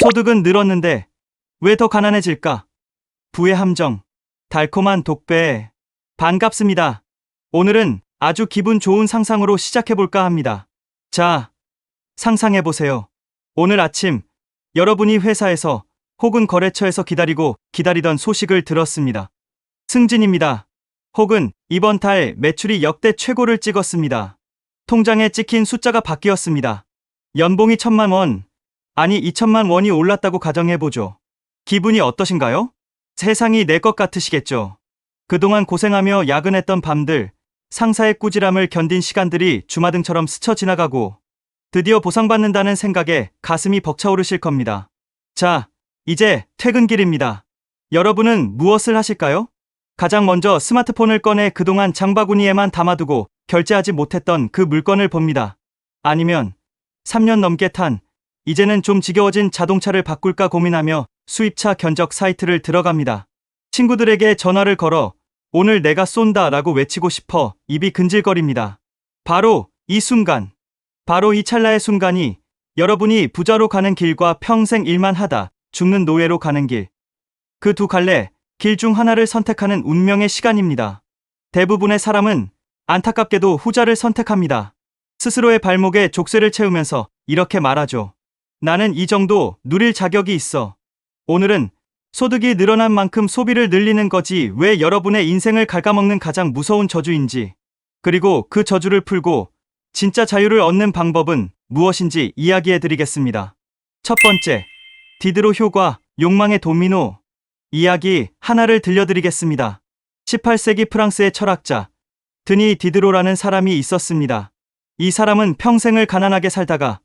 소득은 늘었는데 왜 더 가난해질까? 부의 함정, 달콤한 독배. 반갑습니다. 오늘은 아주 기분 좋은 상상으로 시작해볼까 합니다. 자, 상상해보세요. 오늘 아침 여러분이 회사에서 혹은 거래처에서 기다리던 소식을 들었습니다. 승진입니다. 혹은 이번 달 매출이 역대 최고를 찍었습니다. 통장에 찍힌 숫자가 바뀌었습니다. 연봉이 1,000만 원, 아니 2,000만 원이 올랐다고 가정해보죠. 기분이 어떠신가요? 세상이 내 것 같으시겠죠? 그동안 고생하며 야근했던 밤들, 상사의 꾸지람을 견딘 시간들이 주마등처럼 스쳐 지나가고 드디어 보상받는다는 생각에 가슴이 벅차오르실 겁니다. 자, 이제 퇴근길입니다. 여러분은 무엇을 하실까요? 가장 먼저 스마트폰을 꺼내 그동안 장바구니에만 담아두고 결제하지 못했던 그 물건을 봅니다. 아니면 3년 넘게 탄 이제는 좀 지겨워진 자동차를 바꿀까 고민하며 수입차 견적 사이트를 들어갑니다. 친구들에게 전화를 걸어 오늘 내가 쏜다 라고 외치고 싶어 입이 근질거립니다. 바로 이 순간, 바로 이 찰나의 순간이 여러분이 부자로 가는 길과 평생 일만 하다 죽는 노예로 가는 길, 그 두 갈래 길 중 하나를 선택하는 운명의 시간입니다. 대부분의 사람은 안타깝게도 후자를 선택합니다. 스스로의 발목에 족쇄를 채우면서 이렇게 말하죠. 나는 이 정도 누릴 자격이 있어. 오늘은 소득이 늘어난 만큼 소비를 늘리는 거지 왜 여러분의 인생을 갉아먹는 가장 무서운 저주인지, 그리고 그 저주를 풀고 진짜 자유를 얻는 방법은 무엇인지 이야기해드리겠습니다. 첫 번째, 디드로 효과, 욕망의 도미노. 이야기 하나를 들려드리겠습니다. 18세기 프랑스의 철학자 드니 디드로라는 사람이 있었습니다. 이 사람은 평생을 가난하게 살다가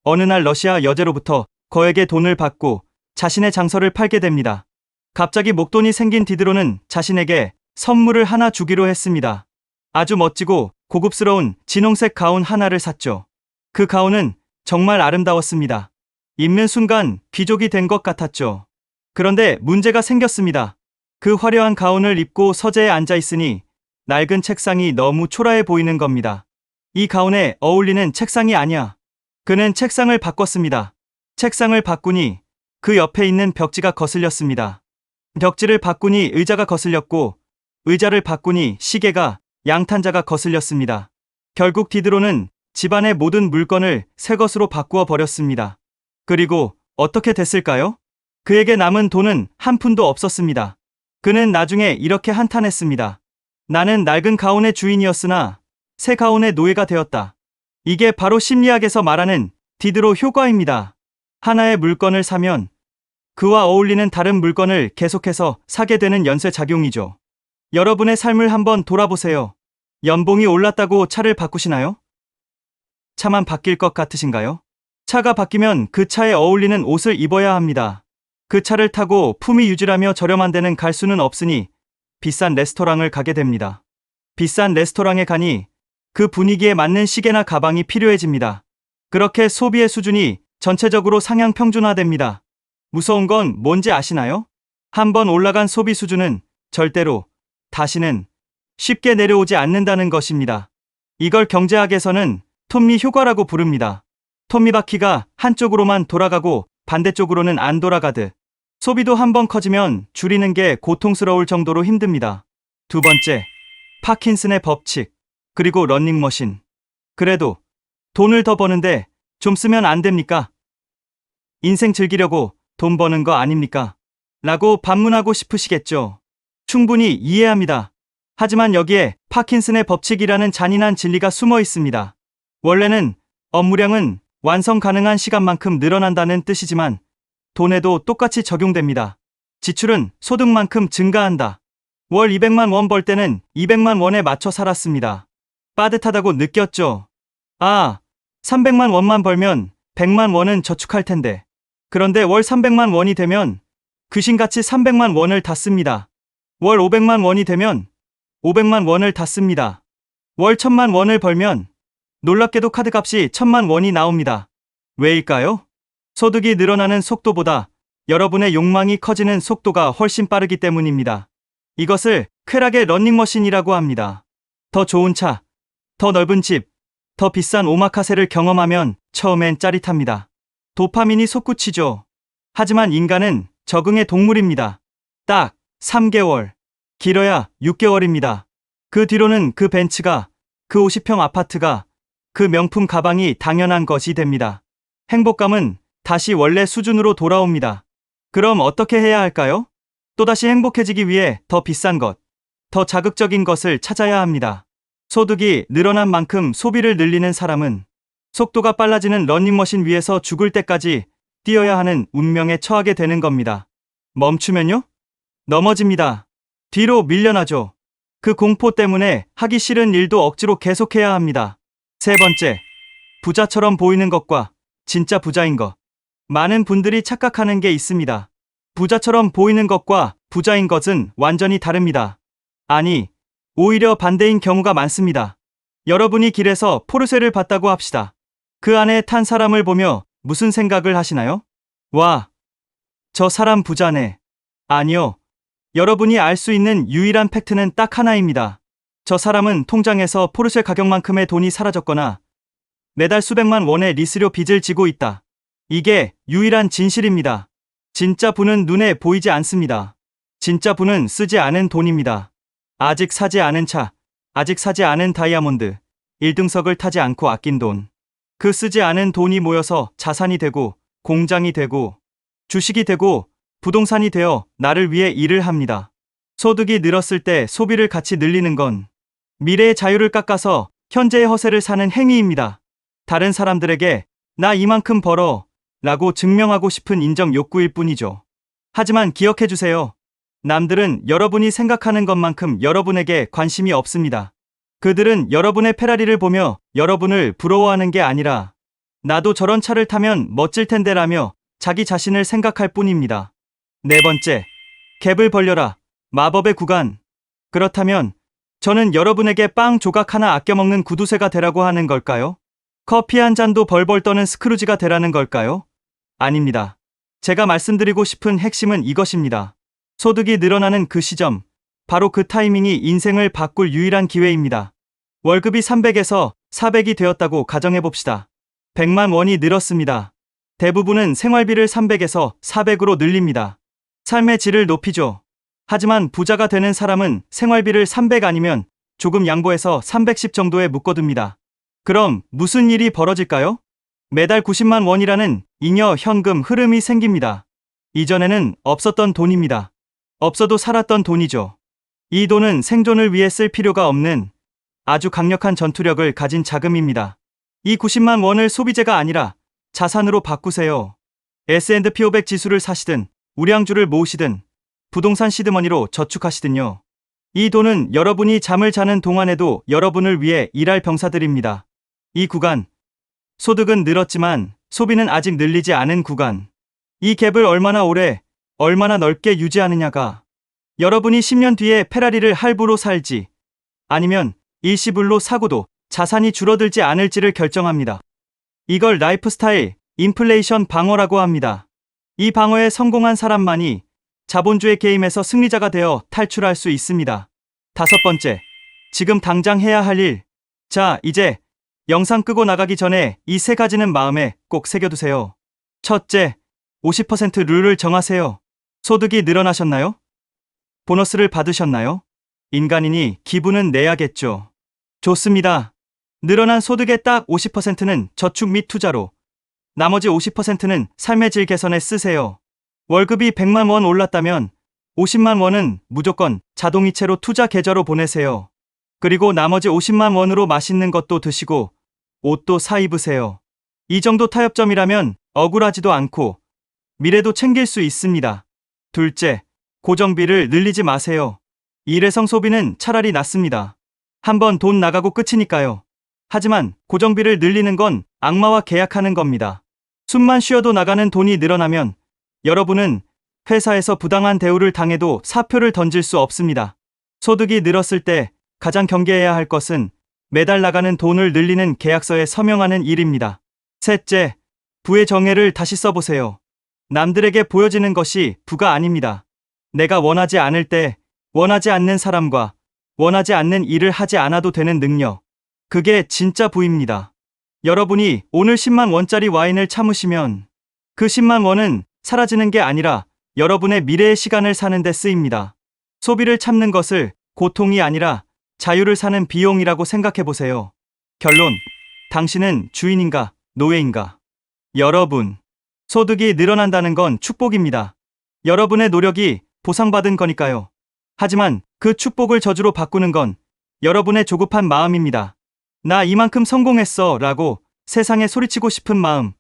어느 날 러시아 여제로부터 거액의 돈을 받고 자신의 장서를 팔게 됩니다. 갑자기 목돈이 생긴 디드로는 자신에게 선물을 하나 주기로 했습니다. 아주 멋지고 고급스러운 진홍색 가운 하나를 샀죠. 그 가운은 정말 아름다웠습니다. 입는 순간 귀족이 된 것 같았죠. 그런데 문제가 생겼습니다. 그 화려한 가운을 입고 서재에 앉아 있으니 낡은 책상이 너무 초라해 보이는 겁니다. 이 가운에 어울리는 책상이 아니야. 그는 책상을 바꿨습니다. 책상을 바꾸니 그 옆에 있는 벽지가 거슬렸습니다. 벽지를 바꾸니 의자가 거슬렸고, 의자를 바꾸니 시계가, 양탄자가 거슬렸습니다. 결국 디드로는 집안의 모든 물건을 새 것으로 바꾸어 버렸습니다. 그리고 어떻게 됐을까요? 그에게 남은 돈은 한 푼도 없었습니다. 그는 나중에 이렇게 한탄했습니다. 나는 낡은 가운의 주인이었으나 새 가운의 노예가 되었다. 이게 바로 심리학에서 말하는 디드로 효과입니다. 하나의 물건을 사면 그와 어울리는 다른 물건을 계속해서 사게 되는 연쇄작용이죠. 여러분의 삶을 한번 돌아보세요. 연봉이 올랐다고 차를 바꾸시나요? 차만 바뀔 것 같으신가요? 차가 바뀌면 그 차에 어울리는 옷을 입어야 합니다. 그 차를 타고 품위 유지라며 저렴한 데는 갈 수는 없으니 비싼 레스토랑을 가게 됩니다. 비싼 레스토랑에 가니 그 분위기에 맞는 시계나 가방이 필요해집니다. 그렇게 소비의 수준이 전체적으로 상향 평준화됩니다. 무서운 건 뭔지 아시나요? 한번 올라간 소비 수준은 절대로 다시는 쉽게 내려오지 않는다는 것입니다. 이걸 경제학에서는 톱니 효과라고 부릅니다. 톱니바퀴가 한쪽으로만 돌아가고 반대쪽으로는 안 돌아가듯 소비도 한번 커지면 줄이는 게 고통스러울 정도로 힘듭니다. 두 번째, 파킨슨의 법칙, 그리고 러닝머신. 그래도 돈을 더 버는데 좀 쓰면 안 됩니까? 인생 즐기려고 돈 버는 거 아닙니까? 라고 반문하고 싶으시겠죠. 충분히 이해합니다. 하지만 여기에 파킨슨의 법칙이라는 잔인한 진리가 숨어 있습니다. 원래는 업무량은 완성 가능한 시간만큼 늘어난다는 뜻이지만 돈에도 똑같이 적용됩니다. 지출은 소득만큼 증가한다. 월 200만 원 벌 때는 200만 원에 맞춰 살았습니다. 빠듯하다고 느꼈죠. 300만 원만 벌면 100만 원은 저축할 텐데. 그런데 월 300만 원이 되면 귀신같이 300만 원을 다 씁니다. 월 500만 원이 되면 500만 원을 다 씁니다. 월 1000만 원을 벌면 놀랍게도 카드값이 1000만 원이 나옵니다. 왜일까요? 소득이 늘어나는 속도보다 여러분의 욕망이 커지는 속도가 훨씬 빠르기 때문입니다. 이것을 쾌락의 러닝머신이라고 합니다. 더 좋은 차, 더 넓은 집, 더 비싼 오마카세를 경험하면 처음엔 짜릿합니다. 도파민이 솟구치죠. 하지만 인간은 적응의 동물입니다. 딱 3개월, 길어야 6개월입니다. 그 뒤로는 그 벤츠가, 그 50평 아파트가, 그 명품 가방이 당연한 것이 됩니다. 행복감은 다시 원래 수준으로 돌아옵니다. 그럼 어떻게 해야 할까요? 또다시 행복해지기 위해 더 비싼 것, 더 자극적인 것을 찾아야 합니다. 소득이 늘어난 만큼 소비를 늘리는 사람은 속도가 빨라지는 러닝머신 위에서 죽을 때까지 뛰어야 하는 운명에 처하게 되는 겁니다. 멈추면요? 넘어집니다. 뒤로 밀려나죠. 그 공포 때문에 하기 싫은 일도 억지로 계속해야 합니다. 세 번째, 부자처럼 보이는 것과 진짜 부자인 것. 많은 분들이 착각하는 게 있습니다. 부자처럼 보이는 것과 부자인 것은 완전히 다릅니다. 아니, 오히려 반대인 경우가 많습니다. 여러분이 길에서 포르쉐를 봤다고 합시다. 그 안에 탄 사람을 보며 무슨 생각을 하시나요? 와, 저 사람 부자네. 아니요. 여러분이 알 수 있는 유일한 팩트는 딱 하나입니다. 저 사람은 통장에서 포르쉐 가격만큼의 돈이 사라졌거나 매달 수백만 원의 리스료 빚을 지고 있다. 이게 유일한 진실입니다. 진짜 부는 눈에 보이지 않습니다. 진짜 부는 쓰지 않은 돈입니다. 아직 사지 않은 차, 아직 사지 않은 다이아몬드, 1등석을 타지 않고 아낀 돈. 그 쓰지 않은 돈이 모여서 자산이 되고, 공장이 되고, 주식이 되고, 부동산이 되어 나를 위해 일을 합니다. 소득이 늘었을 때 소비를 같이 늘리는 건 미래의 자유를 깎아서 현재의 허세를 사는 행위입니다. 다른 사람들에게 나 이만큼 벌어 라고 증명하고 싶은 인정 욕구일 뿐이죠. 하지만 기억해주세요. 남들은 여러분이 생각하는 것만큼 여러분에게 관심이 없습니다. 그들은 여러분의 페라리를 보며 여러분을 부러워하는 게 아니라 나도 저런 차를 타면 멋질 텐데라며 자기 자신을 생각할 뿐입니다. 네 번째, 갭을 벌려라. 마법의 구간. 그렇다면 저는 여러분에게 빵 조각 하나 아껴 먹는 구두쇠가 되라고 하는 걸까요? 커피 한 잔도 벌벌 떠는 스크루지가 되라는 걸까요? 아닙니다. 제가 말씀드리고 싶은 핵심은 이것입니다. 소득이 늘어나는 그 시점, 바로 그 타이밍이 인생을 바꿀 유일한 기회입니다. 월급이 300에서 400이 되었다고 가정해봅시다. 100만 원이 늘었습니다. 대부분은 생활비를 300에서 400으로 늘립니다. 삶의 질을 높이죠. 하지만 부자가 되는 사람은 생활비를 300 아니면 조금 양보해서 310 정도에 묶어둡니다. 그럼 무슨 일이 벌어질까요? 매달 90만 원이라는 잉여 현금 흐름이 생깁니다. 이전에는 없었던 돈입니다. 없어도 살았던 돈이죠. 이 돈은 생존을 위해 쓸 필요가 없는 아주 강력한 전투력을 가진 자금입니다. 이 90만 원을 소비재가 아니라 자산으로 바꾸세요. S&P 500 지수를 사시든 우량주를 모으시든 부동산 시드머니로 저축하시든요. 이 돈은 여러분이 잠을 자는 동안에도 여러분을 위해 일할 병사들입니다. 이 구간, 소득은 늘었지만 소비는 아직 늘리지 않은 구간. 이 갭을 얼마나 오래, 얼마나 넓게 유지하느냐가 여러분이 10년 뒤에 페라리를 할부로 살지 아니면 일시불로 사고도 자산이 줄어들지 않을지를 결정합니다. 이걸 라이프스타일 인플레이션 방어라고 합니다. 이 방어에 성공한 사람만이 자본주의 게임에서 승리자가 되어 탈출할 수 있습니다. 다섯 번째, 지금 당장 해야 할 일. 자, 이제 영상 끄고 나가기 전에 이 세 가지는 마음에 꼭 새겨두세요. 첫째, 50% 룰을 정하세요. 소득이 늘어나셨나요? 보너스를 받으셨나요? 인간이니 기분은 내야겠죠. 좋습니다. 늘어난 소득의 딱 50%는 저축 및 투자로, 나머지 50%는 삶의 질 개선에 쓰세요. 월급이 100만 원 올랐다면 50만 원은 무조건 자동이체로 투자 계좌로 보내세요. 그리고 나머지 50만 원으로 맛있는 것도 드시고 옷도 사 입으세요. 이 정도 타협점이라면 억울하지도 않고 미래도 챙길 수 있습니다. 둘째, 고정비를 늘리지 마세요. 일회성 소비는 차라리 낫습니다. 한번 돈 나가고 끝이니까요. 하지만 고정비를 늘리는 건 악마와 계약하는 겁니다. 숨만 쉬어도 나가는 돈이 늘어나면 여러분은 회사에서 부당한 대우를 당해도 사표를 던질 수 없습니다. 소득이 늘었을 때 가장 경계해야 할 것은 매달 나가는 돈을 늘리는 계약서에 서명하는 일입니다. 셋째, 부의 정의를 다시 써보세요. 남들에게 보여지는 것이 부가 아닙니다. 내가 원하지 않을 때 원하지 않는 사람과 원하지 않는 일을 하지 않아도 되는 능력. 그게 진짜 부입니다. 여러분이 오늘 10만 원짜리 와인을 참으시면 그 10만 원은 사라지는 게 아니라 여러분의 미래의 시간을 사는 데 쓰입니다. 소비를 참는 것을 고통이 아니라 자유를 사는 비용이라고 생각해 보세요. 결론. 당신은 주인인가, 노예인가? 여러분. 소득이 늘어난다는 건 축복입니다. 여러분의 노력이 보상받은 거니까요. 하지만 그 축복을 저주로 바꾸는 건 여러분의 조급한 마음입니다. 나 이만큼 성공했어 라고 세상에 소리치고 싶은 마음.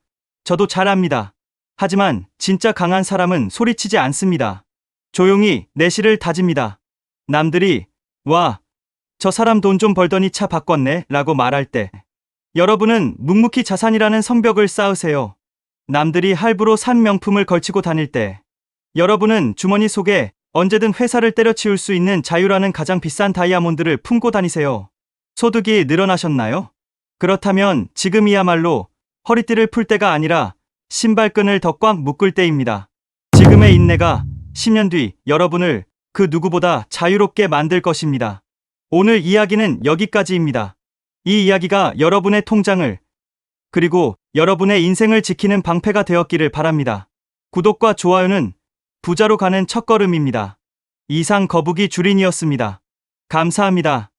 저도 잘 압니다. 하지만 진짜 강한 사람은 소리치지 않습니다. 조용히 내실을 다집니다. 남들이 와, 저 사람 돈 좀 벌더니 차 바꿨네 라고 말할 때 여러분은 묵묵히 자산이라는 성벽을 쌓으세요. 남들이 할부로 산 명품을 걸치고 다닐 때 여러분은 주머니 속에 언제든 회사를 때려치울 수 있는 자유라는 가장 비싼 다이아몬드를 품고 다니세요. 소득이 늘어나셨나요? 그렇다면 지금이야말로 허리띠를 풀 때가 아니라 신발끈을 더 꽉 묶을 때입니다. 지금의 인내가 10년 뒤 여러분을 그 누구보다 자유롭게 만들 것입니다. 오늘 이야기는 여기까지입니다. 이 이야기가 여러분의 통장을 그리고 여러분의 인생을 지키는 방패가 되었기를 바랍니다. 구독과 좋아요는 부자로 가는 첫걸음입니다. 이상 거북이 주린이었습니다. 감사합니다.